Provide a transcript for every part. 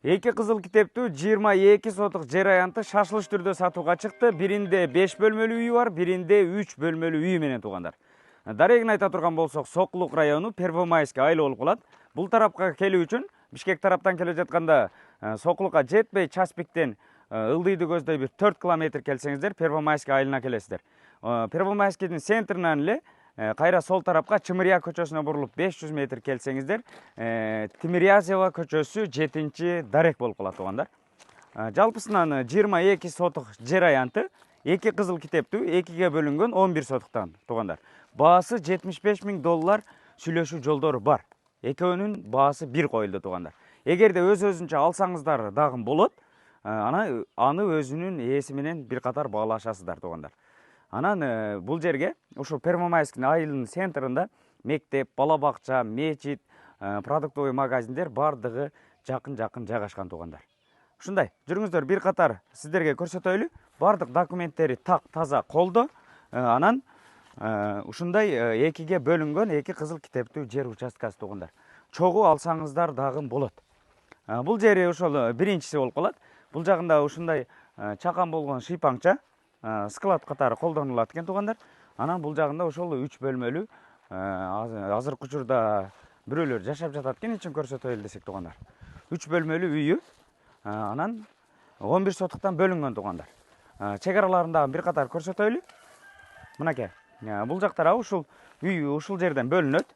Эки кызыл китептүү 22 сотук жер аянты шашылыш түрдө сатууга чыкты. Биринде 5 бөлмөлүү үй бар, биринде 3 бөлмөлүү үй менен туугандар. Дарегин айта турган болсок, Сокулук району Первомайский айыл болуп калат. Бул тарапка келүү үчүн Бишкек тараптан келе жатканда Сокулукка жетпей Часпиктен Ылдыйды көздөй бир 4 километр келсеңиздер, Первомайский айылына келесиздер. Первомайскийдин центринен эле кайра сол тарапка Чымырия көчөсүнө бурулуп 500 метр келсеңиздер, Тимирязева көчөсү 7-дарек болуп калат туугандар. Жалпысынан 22 сотук жер аянты, 2 кызыл китептүү, 2ге бөлүнгөн 11 сотуктан туугандар. Баасы $75,000 сүйлөшүү жолдору бар. Экөөнүн баасы бир коюлду туугандар. Эгерде өз-өзүнчө алсаңыздар дагы болот, аны өзүнүн ээси менен бир катар баалашасыздар туугандар. Анан бул жерге ушул Первомайский айылынын центринде мектеп, бала бакча, мечит, продуктовый магазиндер бардыгы жакын жайгашкан туугандар. Ушундай, жүрүңүздөр бир катар сиздерге көрсөтөлү. Бардык документтери так таза колдо. Анан ушундай 2ге бөлүнгөн 2 кызыл китептүү жер участкасы туугандар. Чогуу алсаңыздар дагы болот. Бул жери ошол биринчиси болуп калат. Бул жагында ушундай чакан болгон шыйпаңча склад катары колдонулат экен туугандар. Анан бул жагында ошол 3 бөлмөлүү азыркы учурда бирөөлөр жашап жатат экен, үчүн көрсөтөлү десек туугандар. 3 бөлмөлүү үйү анан 11 сотуктан бөлүнгөн туугандар. Чек араларында бир катар көрсөтөлү. Мынакей, бул жактар ушул үй ушул жерден бөлүнөт.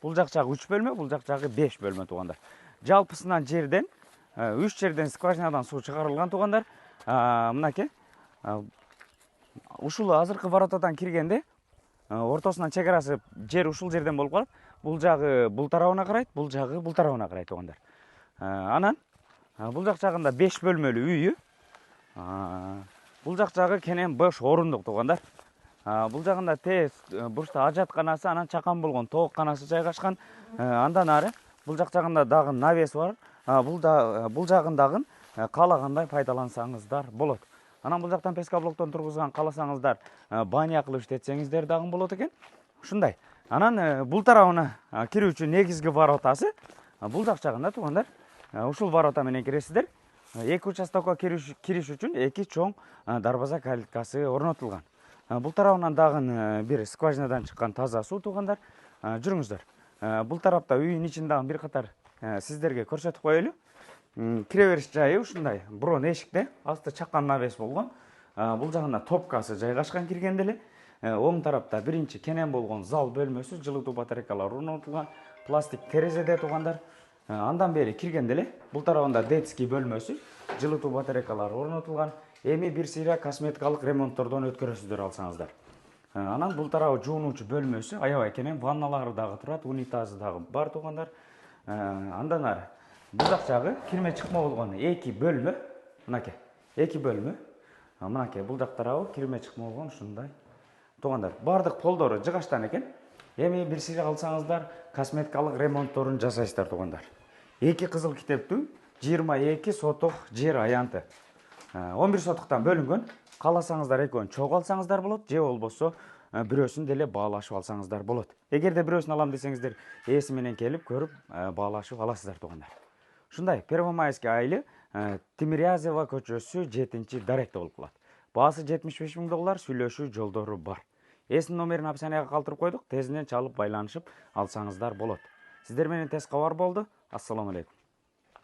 Бул жак жагы 3 бөлмө, бул жак жагы 5 бөлмө туугандар. Жалпысынан жерден 3 жерден скважинадан суу чыгарылган туугандар. Мынакей, ушул азыркы воротадан киргенде ортосунан чек арасы жер ушул жерден болуп калат. Бул жагы бул тарабына карайт, бул жагы бул тарабына карайт туугандар. Анан бул жак жагында 5 бөлмөлүү үйү. Бул жак жагы кенен бош орундук туугандар. Бул жагында тез бурчта ажатканасы, анан чакан болгон тоокканасы жайгашкан. Андан ары бул жак жагында дагы навес бар. Бул жагындагы каалагандай пайдалансаңыздар болот. Анан бул жактан пескоблоктон тургузган кааласаңыздар баня кылып иштетсеңиздер дагы болот экен. Ушундай. Анан бул тарабына кирүү үчүн негизги воротасы бул жак жагында туугандар. Ушул ворота менен киресиздер. Эки участокко кириш үчүн 2 чоң дарбаза калиткасы орнотулган. Бул тарабынан дагы бир скважинадан чыккан таза суу туугандар. Жүрүңүздөр. Бул тарапта үйүн ичин дагы бир катар сиздерге көрсөтүп коелу. Кире бериш жайы ушундай. Бурун эшикте асты чакан навес болгон. Бул жагында топкасы жайгашкан киргенде эле. Оң тарапта биринчи кенен болгон зал бөлмөсү, жылытуу батарейкалары орнотулган, пластик терезеде туугандар. Андан бери киргенде эле бул тарабында детский бөлмөсү, жылытуу батарейкалары орнотулган. Эми бир сыйра косметикалык ремонттордон өткөрөсүздөр алсаңыздар. Анан бул тарабы жуунуучу бөлмөсү, аябай кенен ванналары дагы турат, унитазы дагы бар туугандар. Андан ары бул жак жагы кирме чыкма болгон 2 бөлмө. Мынакей, 2 бөлмө. Мынакей бул жак тарабы кирме чыкма болгон ушундай. Туугандар, бардык полдору жыгаштан экен. Эми бир сыйра алсаңыздар, косметикалык ремонтторун жасайсыздар туугандар. 2 кызыл китептүү 22 сотук жер аянты. 11 сотуктан бөлүнгөн. Кааласаңыздар экөөнү чогуу алсаңыздар болот, же болбосо бирөөсүн деле баалашып алсаңыздар болот. Эгерде бирөөсүн алам десеңиздер, ээси менен келип көрүп баалашып аласыздар туугандар. Ушундай, Первомайский айылы Тимирязева көчөсү 7-даректе болуп калат. Баасы $75,000 сүйлөшүү жолдору бар. Эсинин номерин описанияга калтырып койдук. Тезинен чалып байланышып алсаңыздар болот. Сиздер менен тез кабар болду. Ассаламу алейкум.